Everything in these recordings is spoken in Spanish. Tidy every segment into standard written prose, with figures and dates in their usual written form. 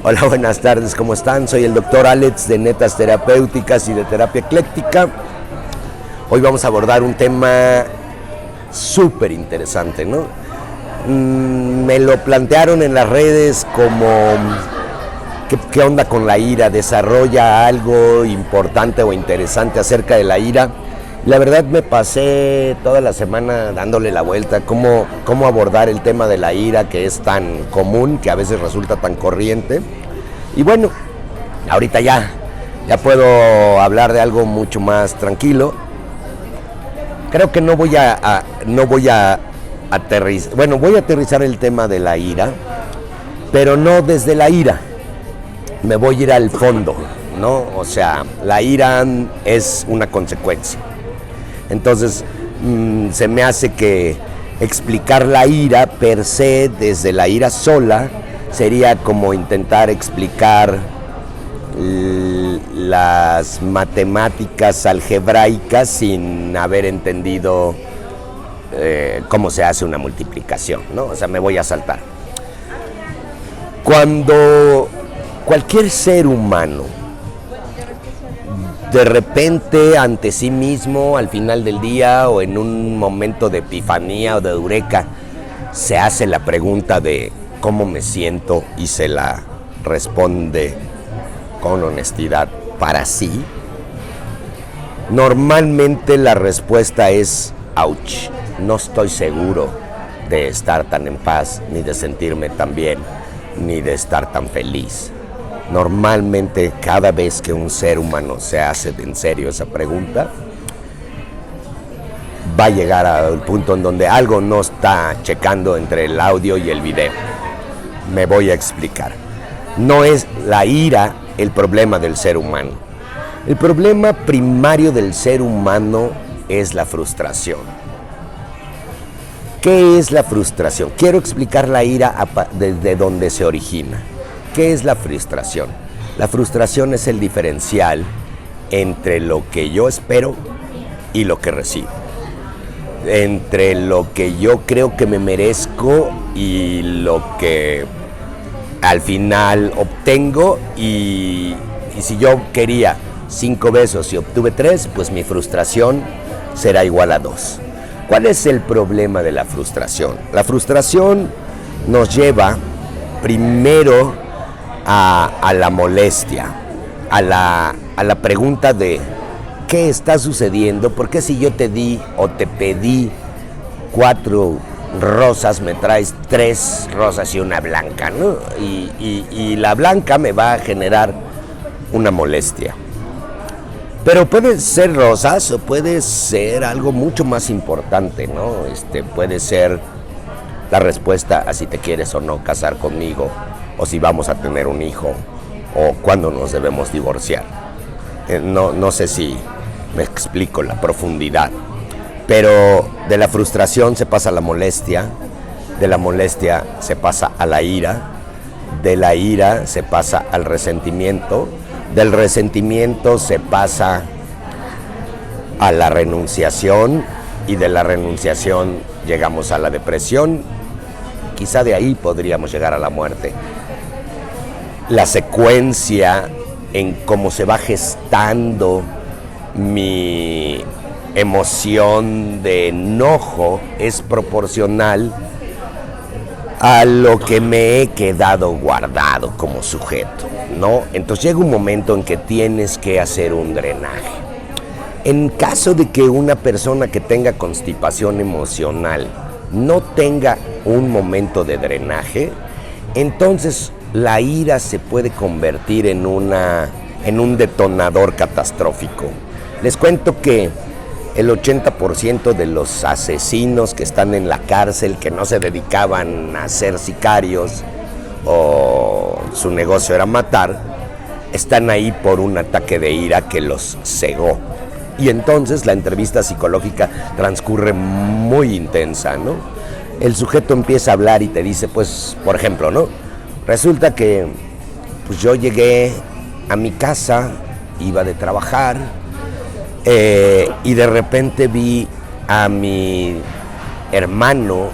Hola, buenas tardes, ¿cómo están? Soy el doctor Alex de Netas Terapéuticas y de Terapia Ecléctica. Hoy vamos a abordar un tema súper interesante, ¿no? Me lo plantearon en las redes como ¿qué onda con la ira? ¿Desarrolla algo importante o interesante acerca de la ira? La verdad me pasé toda la semana dándole la vuelta, cómo abordar el tema de la ira, que es tan común, que a veces resulta tan corriente. Y bueno, ahorita ya puedo hablar de algo mucho más tranquilo. Creo que no voy a aterrizar, bueno, voy a aterrizar el tema de la ira, pero no desde la ira. Me voy a ir al fondo, ¿no? O sea, la ira es una consecuencia. Entonces, se me hace que explicar la ira per se, desde la ira sola, sería como intentar explicar las matemáticas algebraicas sin haber entendido cómo se hace una multiplicación, ¿no? O sea, me voy a saltar. Cuando cualquier ser humano de repente ante sí mismo al final del día o en un momento de epifanía o de eureka se hace la pregunta de cómo me siento y se la responde con honestidad para sí, normalmente la respuesta es ouch, no estoy seguro de estar tan en paz, ni de sentirme tan bien, ni de estar tan feliz. Normalmente, cada vez que un ser humano se hace en serio esa pregunta, va a llegar al punto en donde algo no está checando entre el audio y el video. Me voy a explicar. No es la ira el problema del ser humano. El problema primario del ser humano es la frustración. ¿Qué es la frustración? Quiero explicar la ira desde donde se origina. ¿Qué es la frustración? La frustración es el diferencial entre lo que yo espero y lo que recibo. Entre lo que yo creo que me merezco y lo que al final obtengo. Y si yo quería 5 besos y obtuve 3, pues mi frustración será igual a 2. ¿Cuál es el problema de la frustración? La frustración nos lleva primero a la molestia, a la pregunta de ¿qué está sucediendo? ¿Por qué si yo te di o te pedí 4 rosas me traes 3 rosas y una blanca, ¿no? Y la blanca me va a generar una molestia. Pero puede ser rosas o puede ser algo mucho más importante, ¿no? Puede ser la respuesta a si te quieres o no casar conmigo, o si vamos a tener un hijo, o cuándo nos debemos divorciar. No sé si me explico la profundidad, pero de la frustración se pasa a la molestia, de la molestia se pasa a la ira, de la ira se pasa al resentimiento, del resentimiento se pasa a la renunciación y de la renunciación llegamos a la depresión, quizá de ahí podríamos llegar a la muerte. La secuencia en cómo se va gestando mi emoción de enojo es proporcional a lo que me he quedado guardado como sujeto, ¿no? Entonces llega un momento en que tienes que hacer un drenaje. En caso de que una persona que tenga constipación emocional no tenga un momento de drenaje, entonces la ira se puede convertir en un detonador catastrófico. Les cuento que el 80% de los asesinos que están en la cárcel, que no se dedicaban a ser sicarios o su negocio era matar, están ahí por un ataque de ira que los cegó. Y entonces la entrevista psicológica transcurre muy intensa, ¿no? El sujeto empieza a hablar y te dice, pues, por ejemplo, ¿no? Resulta que pues yo llegué a mi casa, iba de trabajar, y de repente vi a mi hermano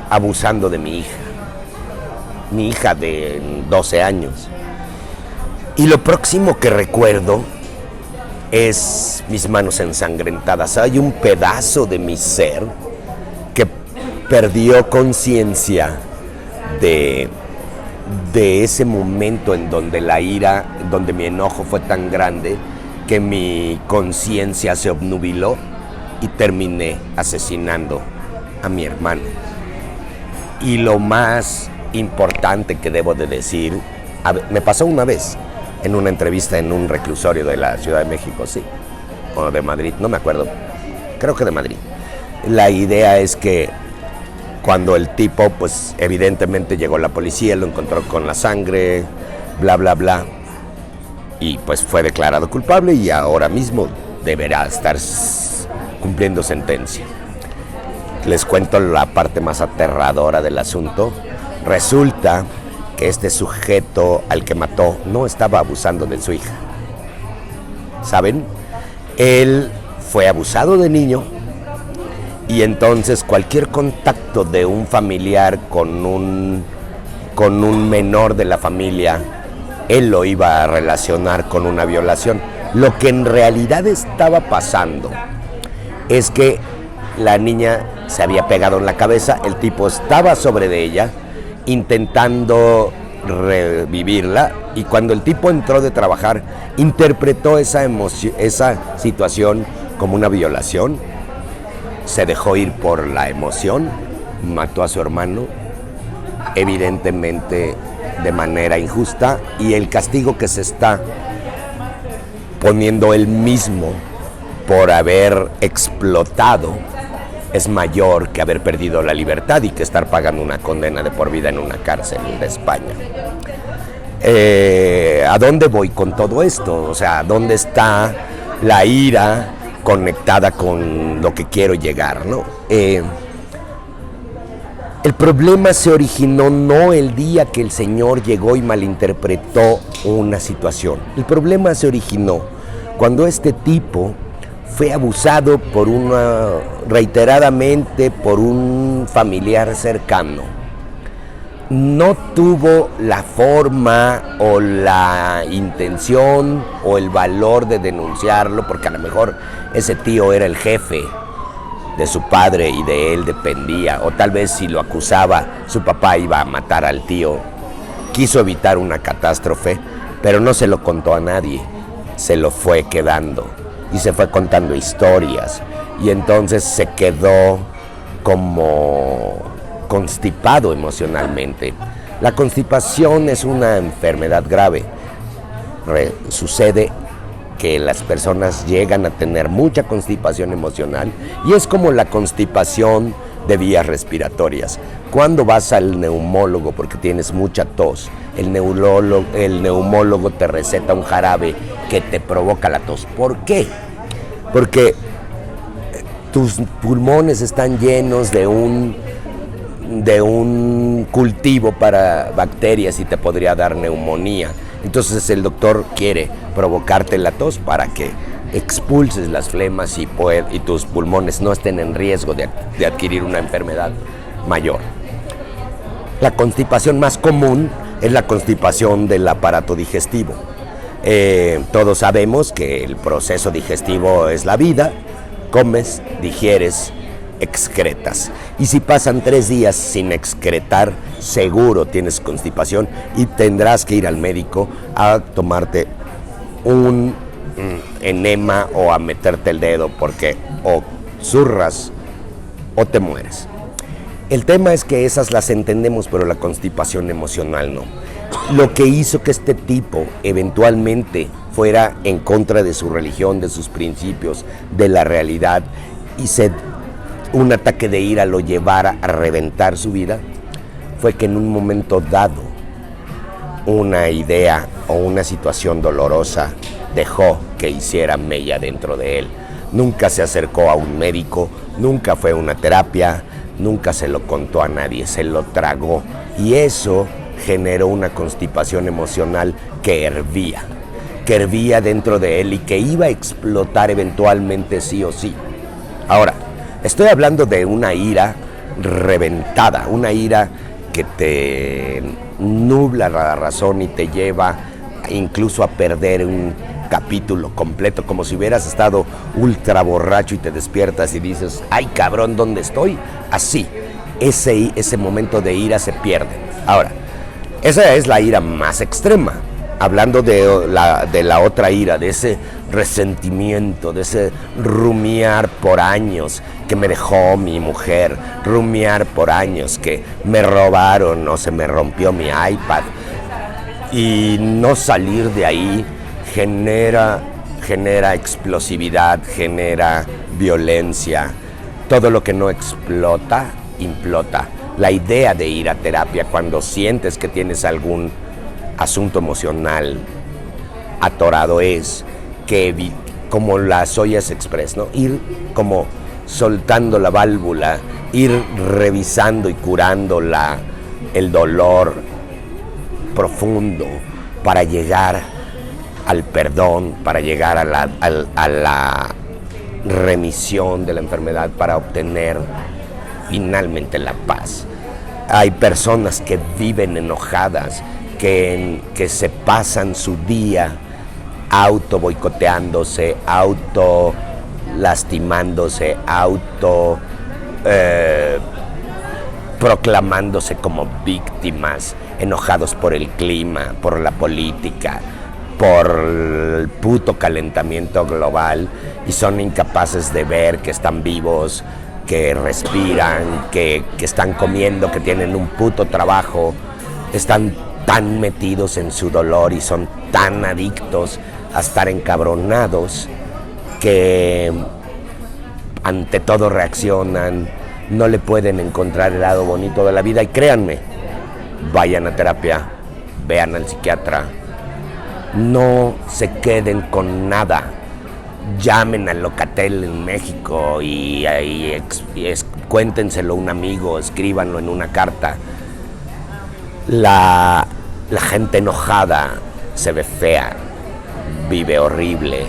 abusando de mi hija. mi hija de 12 años. Y lo próximo que recuerdo es mis manos ensangrentadas. Hay un pedazo de mi ser que perdió conciencia de ese momento en donde la ira, donde mi enojo fue tan grande que mi conciencia se obnubiló y terminé asesinando a mi hermano. Y lo más importante que debo de decir, me pasó una vez en una entrevista en un reclusorio de la Ciudad de México, sí, o de Madrid, no me acuerdo, creo que de Madrid. La idea es que cuando el tipo, pues evidentemente llegó la policía, lo encontró con la sangre, bla, bla, bla, y pues fue declarado culpable y ahora mismo deberá estar cumpliendo sentencia. Les cuento la parte más aterradora del asunto. Resulta que este sujeto al que mató no estaba abusando de su hija. ¿Saben? Él fue abusado de niño y entonces cualquier contacto de un familiar con un menor de la familia, él lo iba a relacionar con una violación. Lo que en realidad estaba pasando es que la niña se había pegado en la cabeza, el tipo estaba sobre de ella intentando revivirla, y cuando el tipo entró de trabajar interpretó esa situación como una violación, se dejó ir por la emoción, mató a su hermano, evidentemente de manera injusta, y el castigo que se está poniendo él mismo por haber explotado es mayor que haber perdido la libertad y que estar pagando una condena de por vida en una cárcel de España. ¿A dónde voy con todo esto? O sea, ¿dónde está la ira conectada con lo que quiero llegar, ¿no? El problema se originó no el día que el señor llegó y malinterpretó una situación. El problema se originó cuando este tipo fue abusado reiteradamente por un familiar cercano. No tuvo la forma o la intención o el valor de denunciarlo, porque a lo mejor ese tío era el jefe de su padre y de él dependía, o tal vez si lo acusaba su papá iba a matar al tío. Quiso evitar una catástrofe, pero no se lo contó a nadie, se lo fue quedando y se fue contando historias, y entonces se quedó como constipado emocionalmente. La constipación es una enfermedad grave. Sucede que las personas llegan a tener mucha constipación emocional y es como la constipación de vías respiratorias. Cuando vas al neumólogo porque tienes mucha tos, el neumólogo te receta un jarabe que te provoca la tos. ¿Por qué? Porque tus pulmones están llenos de un cultivo para bacterias y te podría dar neumonía. Entonces el doctor quiere provocarte la tos para que expulses las flemas y tus pulmones no estén en riesgo de adquirir una enfermedad mayor. La constipación más común es la constipación del aparato digestivo. Todos sabemos que el proceso digestivo es la vida: comes, digieres, excretas. Y si pasan 3 días sin excretar, seguro tienes constipación y tendrás que ir al médico a tomarte un enema o a meterte el dedo, porque o zurras o te mueres. El tema es que esas las entendemos, pero la constipación emocional no. Lo que hizo que este tipo eventualmente fuera en contra de su religión, de sus principios, de la realidad, y un ataque de ira lo llevara a reventar su vida, fue que en un momento dado una idea o una situación dolorosa dejó que hiciera mella dentro de él. Nunca se acercó a un médico, nunca fue a una terapia, nunca se lo contó a nadie, se lo tragó, y eso generó una constipación emocional que hervía dentro de él y que iba a explotar eventualmente sí o sí. Ahora, estoy hablando de una ira reventada, una ira que te nubla la razón y te lleva incluso a perder un capítulo completo, como si hubieras estado ultra borracho y te despiertas y dices, ay cabrón, ¿dónde estoy? Así, ese momento de ira se pierde. Ahora, esa es la ira más extrema. Hablando de la otra ira, de ese resentimiento, de ese rumiar por años que me dejó mi mujer, rumiar por años que me robaron o se me rompió mi iPad, y no salir de ahí genera explosividad, genera violencia. Todo lo que no explota, implota. La idea de ir a terapia cuando sientes que tienes algún asunto emocional atorado es que, como las ollas express, ¿no? Ir como soltando la válvula, ir revisando y curando el dolor profundo para llegar al perdón, para llegar a la remisión de la enfermedad, para obtener finalmente la paz. Hay personas que viven enojadas, que se pasan su día auto boicoteándose, auto lastimándose, auto proclamándose como víctimas, enojados por el clima, por la política, por el puto calentamiento global, y son incapaces de ver que están vivos, que respiran, que están comiendo, que tienen un puto trabajo. Están tan metidos en su dolor y son tan adictos a estar encabronados que ante todo reaccionan, no le pueden encontrar el lado bonito de la vida. Y créanme, vayan a terapia, vean al psiquiatra, no se queden con nada, llamen al Locatel en México y cuéntenselo a un amigo, escríbanlo en una carta. La gente enojada se ve fea, vive horrible,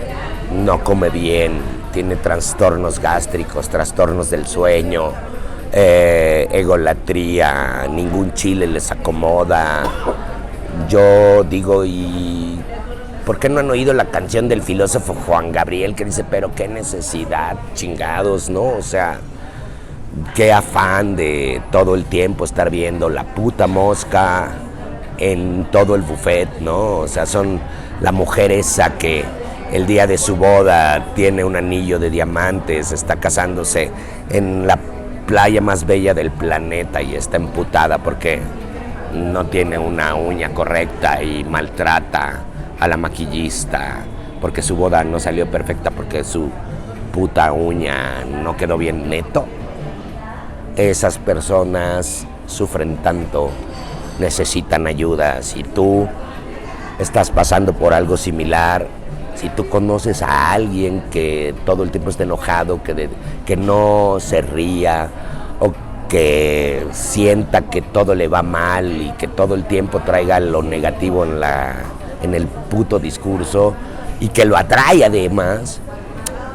no come bien, tiene trastornos gástricos, trastornos del sueño, egolatría, ningún chile les acomoda. Yo digo, ¿y por qué no han oído la canción del filósofo Juan Gabriel que dice, pero qué necesidad, chingados, ¿no? O sea, qué afán de todo el tiempo estar viendo la puta mosca en todo el buffet, ¿no? O sea, son la mujer esa que el día de su boda tiene un anillo de diamantes, está casándose en la playa más bella del planeta y está emputada porque no tiene una uña correcta y maltrata a la maquillista porque su boda no salió perfecta porque su puta uña no quedó bien neto. Esas personas sufren tanto, necesitan ayuda. Si tú estás pasando por algo similar, si tú conoces a alguien que todo el tiempo está enojado, que no se ría o que sienta que todo le va mal y que todo el tiempo traiga lo negativo en el puto discurso y que lo atrae además,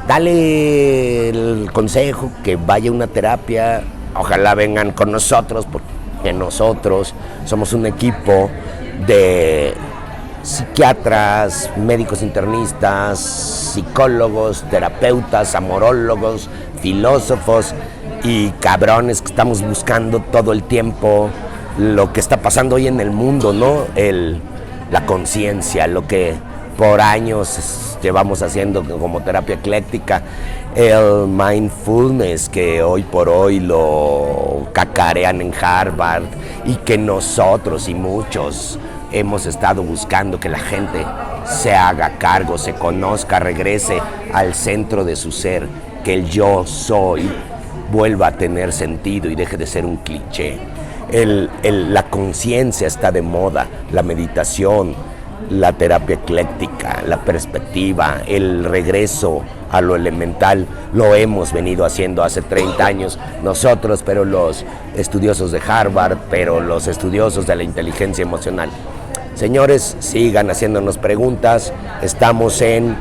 dale el consejo que vaya a una terapia. Ojalá vengan con nosotros, porque nosotros somos un equipo de psiquiatras, médicos internistas, psicólogos, terapeutas, amorólogos, filósofos y cabrones que estamos buscando todo el tiempo lo que está pasando hoy en el mundo, ¿no? La conciencia, lo que por años llevamos haciendo como terapia ecléctica, el mindfulness que hoy por hoy lo cacarean en Harvard y que nosotros y muchos hemos estado buscando que la gente se haga cargo, se conozca, regrese al centro de su ser, que el yo soy vuelva a tener sentido y deje de ser un cliché. La conciencia está de moda, la meditación, la terapia ecléctica, la perspectiva, el regreso a lo elemental, lo hemos venido haciendo hace 30 años nosotros, pero los estudiosos de Harvard, pero los estudiosos de la inteligencia emocional. Señores, sigan haciéndonos preguntas, estamos en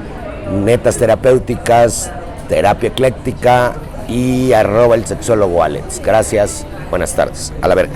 Netas Terapéuticas, Terapia Ecléctica y @el sexólogo Alex. Gracias, buenas tardes, a la verga.